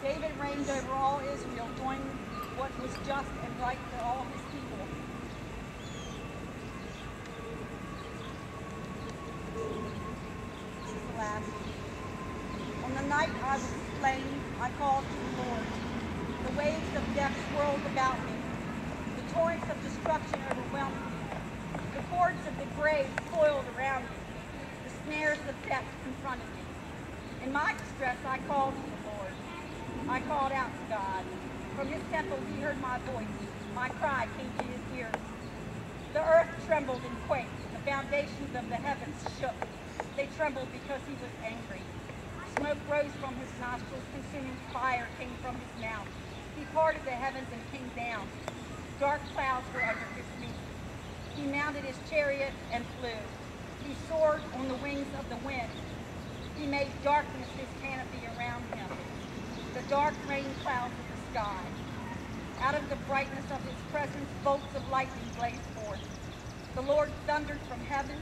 David reigned over all Israel, doing what was just and right for all his people. This is the last. On the night I was slain, I called to the Lord. The waves of death swirled about me. The torrents of destruction overwhelmed me. The cords of the grave coiled around me. The snares of death confronted me. In my distress, I called to the Lord. I called out to God. From his temple, he heard my voice. My cry came to his ears. The earth trembled and quaked. The foundations of the heavens shook. They trembled because he was angry. Smoke rose from his nostrils. Consuming fire came from his mouth. He parted the heavens and came down. Dark clouds were under his feet. He mounted his chariot and flew. He soared on the wings of the wind. He made darkness his canopy around him, the dark rain clouds of the sky. Out of the brightness of his presence, bolts of lightning blazed forth. The Lord thundered from heaven.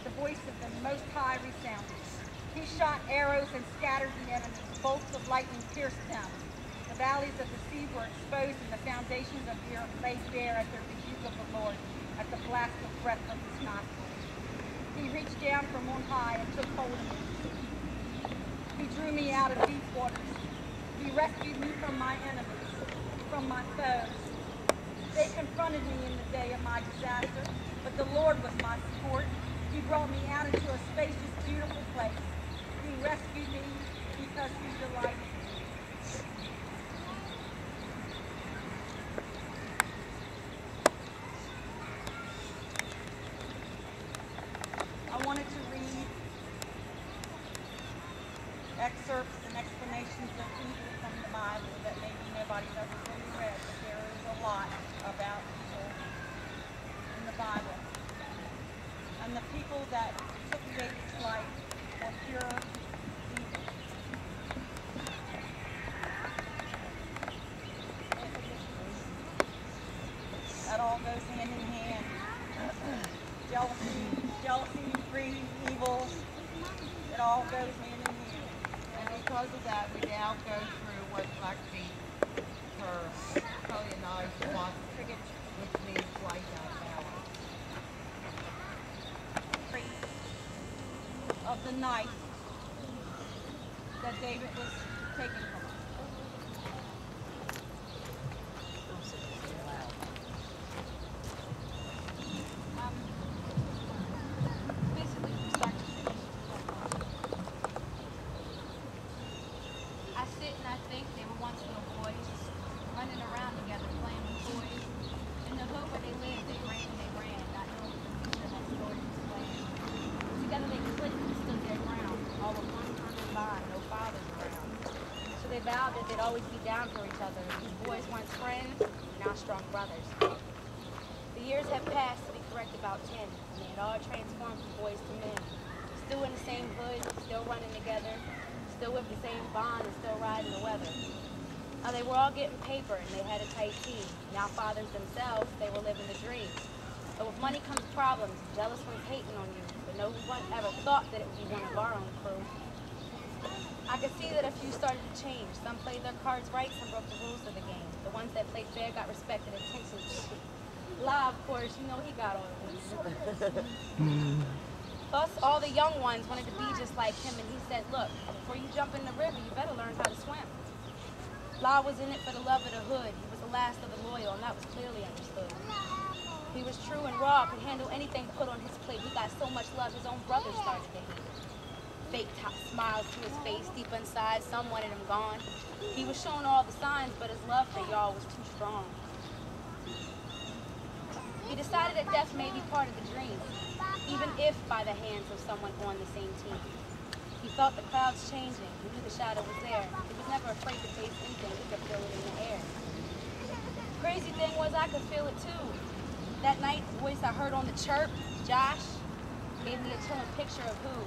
The voice of the Most High resounded. He shot arrows and scattered the enemy. Bolts of lightning pierced them. The valleys of the sea were exposed, and the foundations of the earth lay bare at the rebuke of the Lord, at the blast of breath of his nostrils. He reached down from on high and took hold of me. He drew me out of deep waters. He rescued me from my enemies, from my foes. They confronted me in the day of my disaster, but the Lord was my support. He brought me out into a spacious, beautiful place. He rescued me because he delighted in me. I wanted to read excerpts and explanations of evil from the Bible that maybe nobody's ever really read, but there is a lot about evil in the Bible. And the people that took David's life were pure evil. That all goes hand in hand. Jealousy, greed, evil, it all goes hand in hand. And because of that, we now go through what Lexi, her Italianized was, which means life out balance. Of the night that David was taken from us. Basically from start to finish. I sit and I think they were once little boys running around together playing with toys. In the hood where they lived, they ran and they ran, not knowing the future that story was playing. Together they clicked and stood their ground, all with one turning by, no fathers around. So they vowed that they'd always be down for each other. These boys once friends, now strong brothers. The years had passed, to be correct, about 10, and they had all transformed from boys to men. Still in the same hood, still running together, still with the same bond and still riding the weather. Now they were all getting paper and they had a tight team. Now fathers themselves, they were living the dream. But with money comes problems, jealous ones hating on you, but no one ever thought that it would be one of our own crew. I could see that a few started to change. Some played their cards right, some broke the rules of the game. The ones that played fair got respected and attention. La, of course, you know he got all of them. Plus, all the young ones wanted to be just like him, and he said, look, before you jump in the river, you better learn how to swim. La was in it for the love of the hood. He was the last of the loyal, and that was clearly understood. He was true and raw, could handle anything put on his plate. He got so much love, his own brothers started to hate. Fake top smiles to his face, deep inside, some wanted him gone. He was showing all the signs, but his love for y'all was too strong. He decided that death may be part of the dream, even if by the hands of someone on the same team. He felt the clouds changing. He knew the shadow was there. He was never afraid to face anything. He could feel it in the air. The crazy thing was I could feel it too. That night, the voice I heard on the chirp, Josh, gave me a chilling picture of who.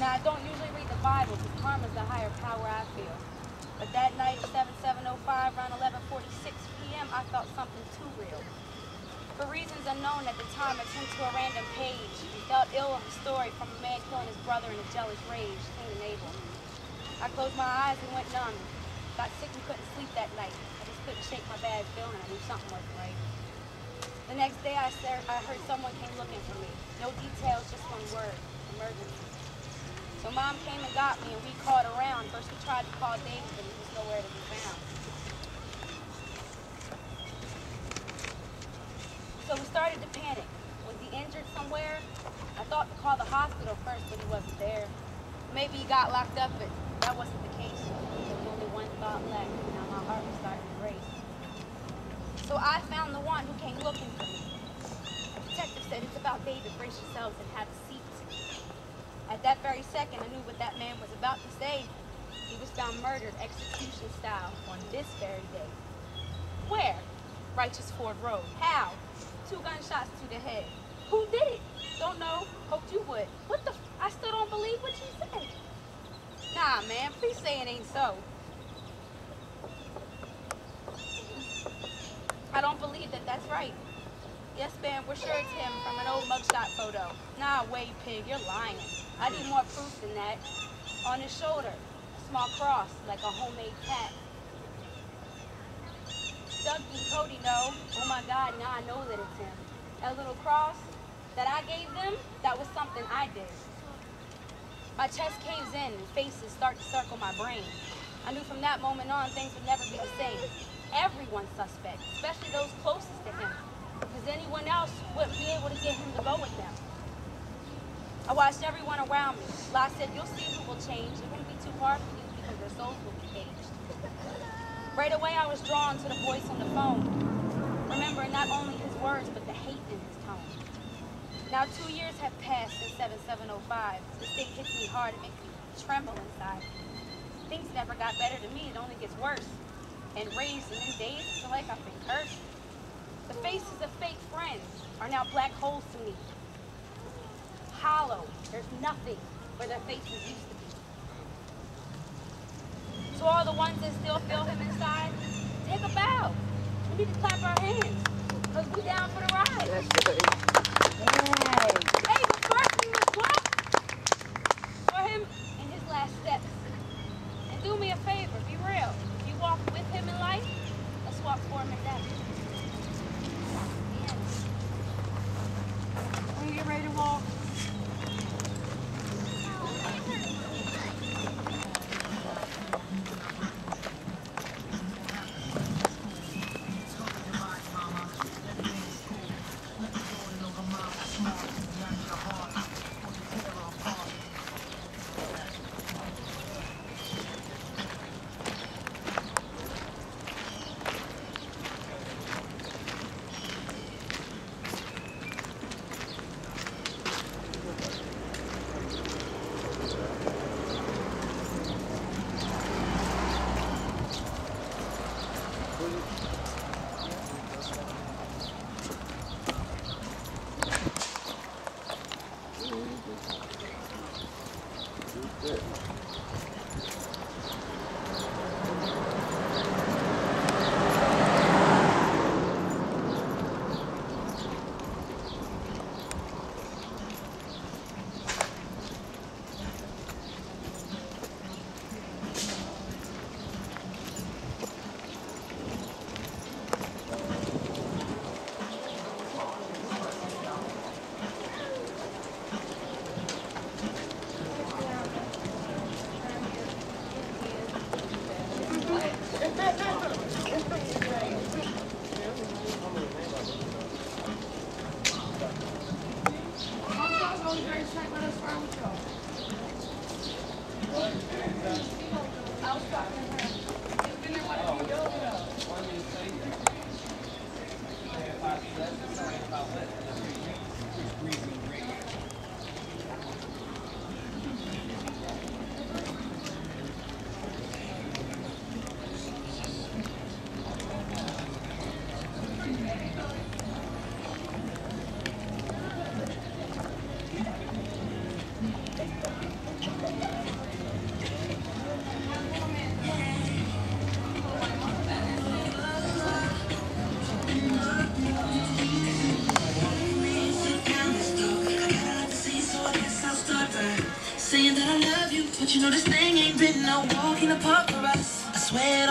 Now, I don't usually read the Bible because karma's the higher power I feel. But that night at 77:05, around 11:46 p.m., I felt something too real. For reasons unknown at the time, I turned to a random page and felt ill of the story from a man killing his brother in a jealous rage, Cain and Abel. I closed my eyes and went numb. Got sick and couldn't sleep that night. I just couldn't shake my bad feeling. I knew something wasn't right. The next day I heard someone came looking for me. No details, just one word, emergency. So Mom came and got me and we called around. First we tried to call David, but he was nowhere to be found. So we started to panic. Was he injured somewhere? I thought to call the hospital first, but he wasn't there. Maybe he got locked up, but that wasn't the case. There was only one thought left, and now my heart was starting to race. So I found the one who came looking for me. The detective said, "It's about David. Brace yourselves and have a seat." At that very second, I knew what that man was about to say. He was found murdered, execution style, on this very day. Where? Righteous Ford Road. How? 2 gunshots to the head. Who did it? Don't know. Hoped you would. What the I still don't believe what you said. Nah, man, please say it ain't so. I don't believe that that's right. Yes, ma'am, we're sure it's him from an old mugshot photo. Nah, way, pig, you're lying. I need more proof than that. On his shoulder, a small cross, like a homemade cat. Doug and Cody know. Oh my God, now I know that it's him. That little cross that I gave them, that was something I did. My chest caves in and faces start to circle my brain. I knew from that moment on things would never be the same. Everyone's suspect, especially those closest to him, because anyone else wouldn't be able to get him to go with them. I watched everyone around me. La said, "You'll see who will change. It won't be too hard for you because their souls will be caged." Right away, I was drawn to the voice on the phone, remembering not only his words, but the hate in his tone. Now 2 years have passed since 7705. This thing hits me hard. It makes me tremble inside. Things never got better to me. It only gets worse. And raised in them days, I feel like I've been cursed. The faces of fake friends are now black holes to me. Hollow. There's nothing where their faces used to be. To all the ones that still feel him inside, take a bow. We need to clap our hands, because we down for the ride. That's good. Hey, but first we must clap for him in his last steps. And do me a favor, be real. If you walk with him in life, let's walk for him in death. When you get ready to walk, saying that I love you, but you know this thing ain't been no walk in the park for us. I swear it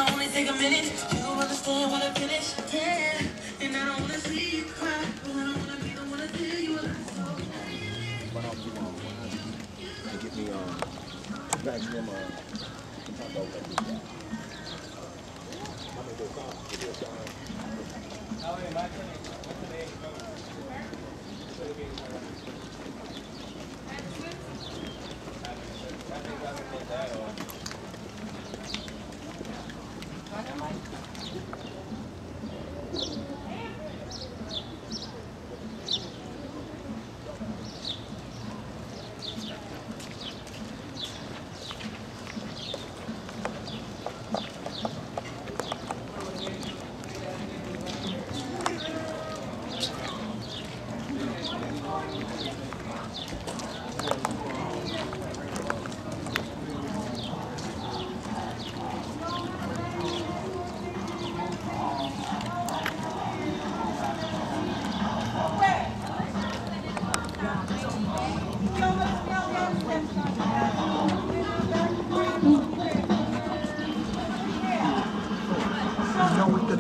minute. You don't understand when I finish. Yeah, and I don't wanna see you cry, but I don't wanna be the one to tell you a lie. Run off you want and get me maximum taco like this guy. I'm gonna go soft with your sign.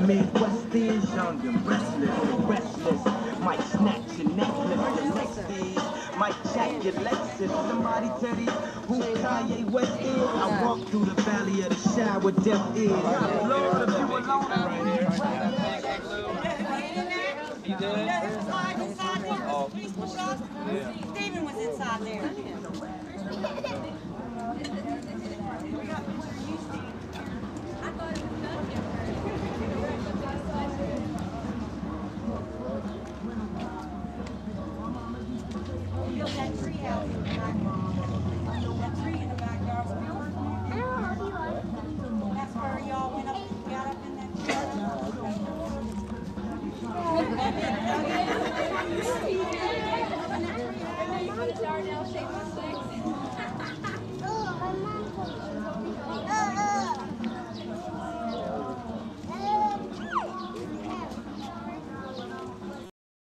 Midwest is young and restless, might snatch your necklace, the next is, might jack your Lexus. Somebody tell these who Kanye West is. I walk through the valley of the shadow where death is. Lord, if you alone, You did? Inside there. He's pulled up. Stephen was inside there. That tree house in the backyard. That tree in the backyard was beautiful. That's where y'all went up and got up in that tree. Darnell shaped my legs.